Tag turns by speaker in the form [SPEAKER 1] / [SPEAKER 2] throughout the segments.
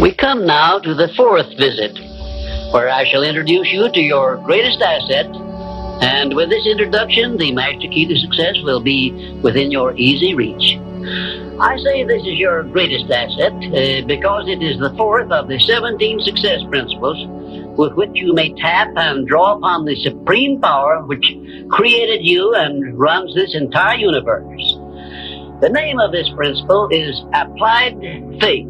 [SPEAKER 1] We come now to the fourth visit, where I shall introduce you to your greatest asset. And with this introduction, the master key to success will be within your easy reach. I say this is your greatest asset because it is the fourth of the 17 success principles with which you may tap and draw upon the supreme power which created you and runs this entire universe. The name of this principle is applied faith.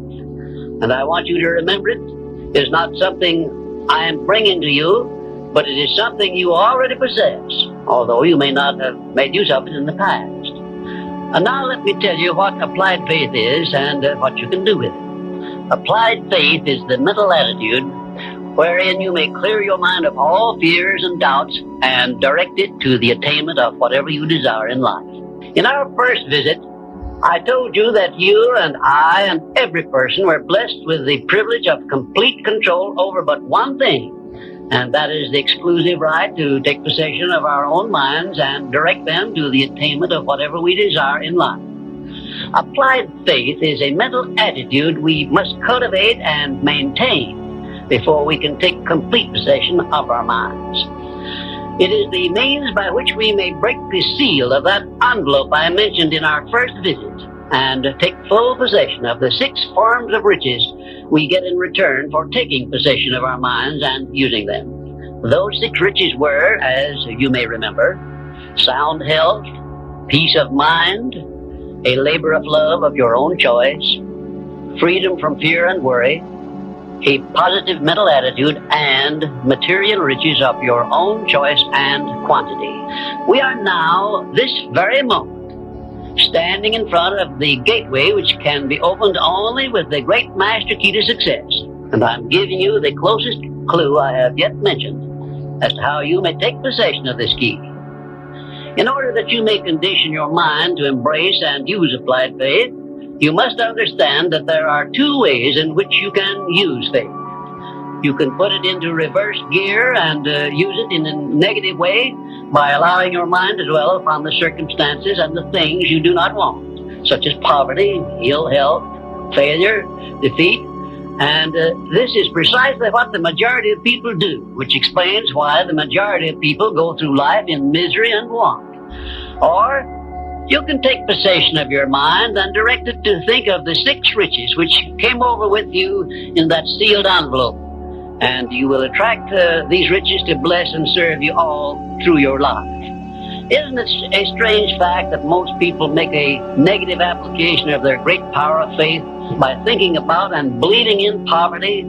[SPEAKER 1] And I want you to remember it is not something I am bringing to you, but it is something you already possess, although you may not have made use of it in the past. And now let me tell you what applied faith is and what you can do with it. Applied faith is the mental attitude wherein you may clear your mind of all fears and doubts and direct it to the attainment of whatever you desire in life. In our first visit, I told you that you and I and every person were blessed with the privilege of complete control over but one thing, and that is the exclusive right to take possession of our own minds and direct them to the attainment of whatever we desire in life. Applied faith is a mental attitude we must cultivate and maintain before we can take complete possession of our minds. It is the means by which we may break the seal of that envelope I mentioned in our first visit and take full possession of the 6 forms of riches we get in return for taking possession of our minds and using them. Those 6 riches were, as you may remember, sound health, peace of mind, a labor of love of your own choice, freedom from fear and worry, a positive mental attitude, and material riches of your own choice and quantity. We are now, this very moment, standing in front of the gateway which can be opened only with the great master key to success. And I'm giving you the closest clue I have yet mentioned as to how you may take possession of this key. In order that you may condition your mind to embrace and use applied faith, you must understand that there are 2 ways in which you can use faith. You can put it into reverse gear and use it in a negative way by allowing your mind to dwell upon the circumstances and the things you do not want, such as poverty, ill health, failure, defeat. And this is precisely what the majority of people do, which explains why the majority of people go through life in misery and want. Or you can take possession of your mind and direct it to think of the 6 riches which came over with you in that sealed envelope. And you will attract these riches to bless and serve you all through your life. Isn't it a strange fact that most people make a negative application of their great power of faith by thinking about and believing in poverty,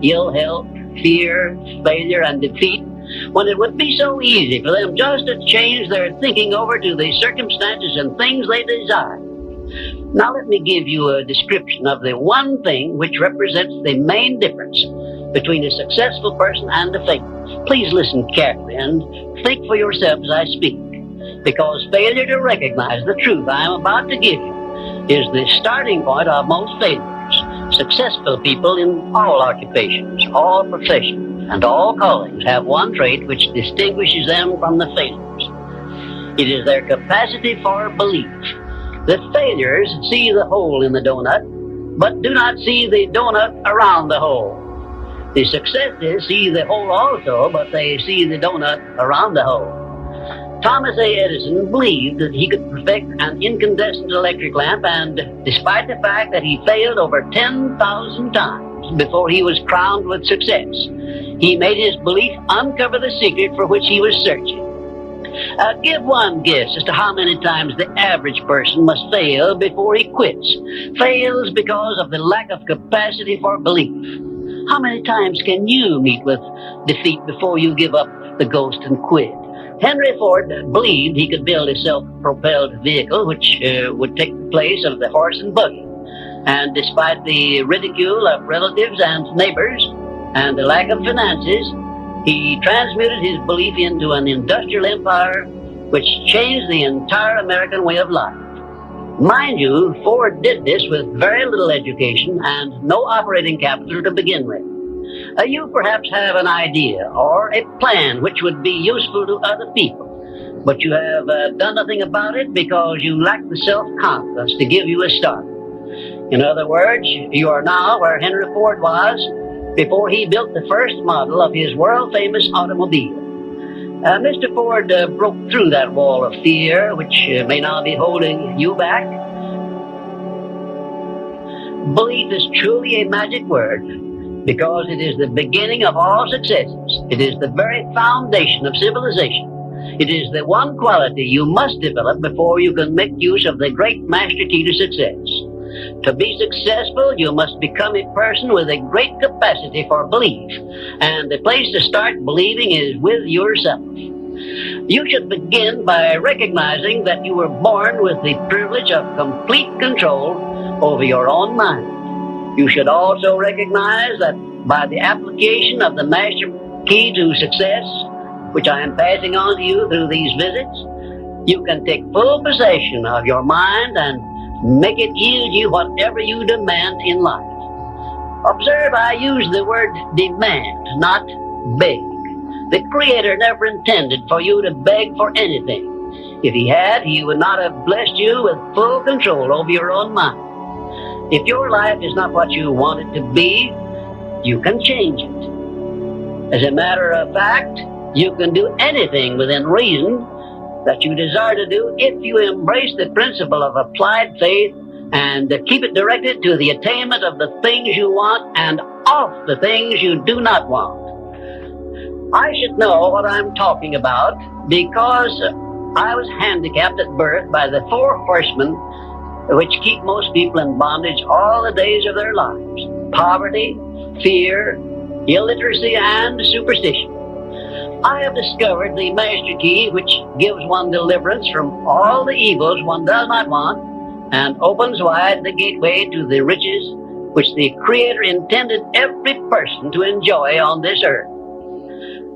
[SPEAKER 1] ill health, fear, failure, and defeat, when it would be so easy for them just to change their thinking over to the circumstances and things they desire? Now let me give you a description of the one thing which represents the main difference between a successful person and a failure. Please listen carefully and think for yourself as I speak, because failure to recognize the truth I am about to give you is the starting point of most failures. Successful people in all occupations, all professions, and all callings have one trait which distinguishes them from the failures. It is their capacity for belief. The failures see the hole in the donut, but do not see the donut around the hole. The successes see the hole also, but they see the donut around the hole. Thomas A. Edison believed that he could perfect an incandescent electric lamp, and despite the fact that he failed over 10,000 times before he was crowned with success, he made his belief uncover the secret for which he was searching. Give one guess as to how many times the average person must fail before he quits. Fails because of the lack of capacity for belief. How many times can you meet with defeat before you give up the ghost and quit? Henry Ford believed he could build a self-propelled vehicle which would take the place of the horse and buggy. And despite the ridicule of relatives and neighbors and the lack of finances, he transmuted his belief into an industrial empire which changed the entire American way of life. Mind you, Ford did this with very little education and no operating capital to begin with. You perhaps have an idea or a plan which would be useful to other people, but you have done nothing about it because you lack the self-confidence to give you a start. In other words, you are now where Henry Ford was before he built the first model of his world-famous automobile. Mr. Ford broke through that wall of fear, which may now be holding you back. Belief is truly a magic word because it is the beginning of all successes. It is the very foundation of civilization. It is the one quality you must develop before you can make use of the great master key to success. To be successful, you must become a person with a great capacity for belief, and the place to start believing is with yourself. You should begin by recognizing that you were born with the privilege of complete control over your own mind. You should also recognize that by the application of the master key to success, which I am passing on to you through these visits, you can take full possession of your mind and make it yield you whatever you demand in life. Observe, I use the word demand, not beg. The Creator never intended for you to beg for anything. If He had, He would not have blessed you with full control over your own mind. If your life is not what you want it to be, you can change it. As a matter of fact, you can do anything within reason that you desire to do if you embrace the principle of applied faith and keep it directed to the attainment of the things you want and off the things you do not want. I should know what I'm talking about because I was handicapped at birth by the four horsemen which keep most people in bondage all the days of their lives: poverty, fear, illiteracy, and superstition. I have discovered the master key which gives one deliverance from all the evils one does not want and opens wide the gateway to the riches which the Creator intended every person to enjoy on this earth.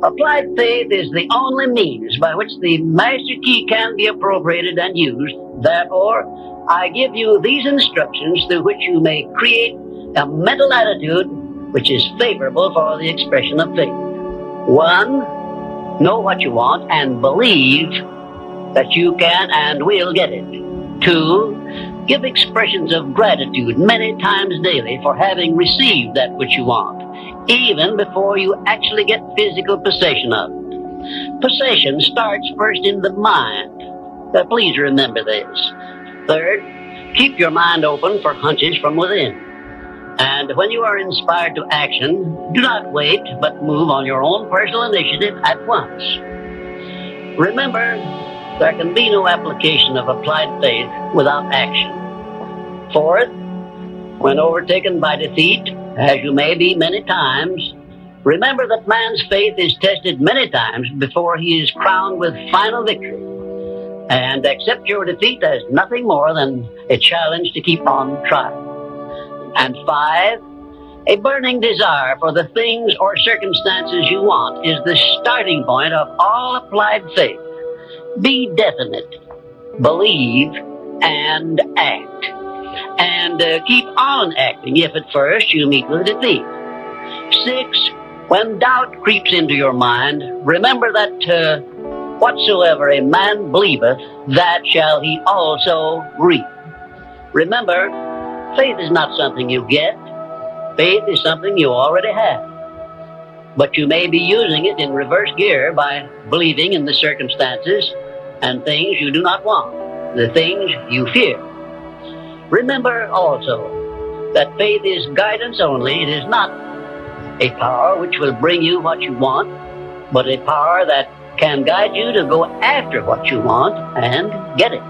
[SPEAKER 1] Applied faith is the only means by which the master key can be appropriated and used. Therefore, I give you these instructions through which you may create a mental attitude which is favorable for the expression of faith. 1. Know what you want and believe that you can and will get it. 2. Give expressions of gratitude many times daily for having received that which you want, even before you actually get physical possession of it. Possession starts first in the mind. Please remember this. 3rd, keep your mind open for hunches from within. And when you are inspired to action, do not wait, but move on your own personal initiative at once. Remember, there can be no application of applied faith without action. 4th, when overtaken by defeat, as you may be many times, remember that man's faith is tested many times before he is crowned with final victory. And accept your defeat as nothing more than a challenge to keep on trying. And 5, a burning desire for the things or circumstances you want is the starting point of all applied faith. Be definite, believe, and act. And keep on acting if at first you meet with defeat. 6, when doubt creeps into your mind, remember that whatsoever a man believeth, that shall he also reap. Remember, faith is not something you get. Faith is something you already have. But you may be using it in reverse gear by believing in the circumstances and things you do not want, the things you fear. Remember also that faith is guidance only. It is not a power which will bring you what you want, but a power that can guide you to go after what you want and get it.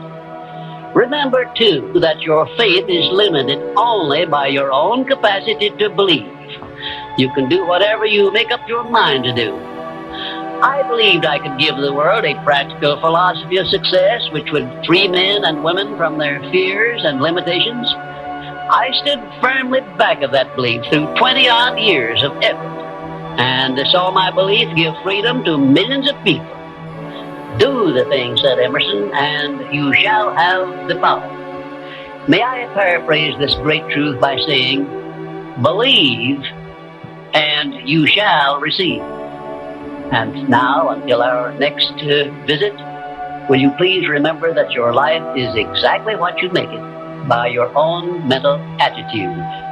[SPEAKER 1] Remember, too, that your faith is limited only by your own capacity to believe. You can do whatever you make up your mind to do. I believed I could give the world a practical philosophy of success which would free men and women from their fears and limitations. I stood firmly back of that belief through 20-odd years of effort, and saw my belief give freedom to millions of people. Do the thing, said Emerson, and you shall have the power. May I paraphrase this great truth by saying, believe and you shall receive. And now, until our next visit, will you please remember that your life is exactly what you make it. by your own mental attitude.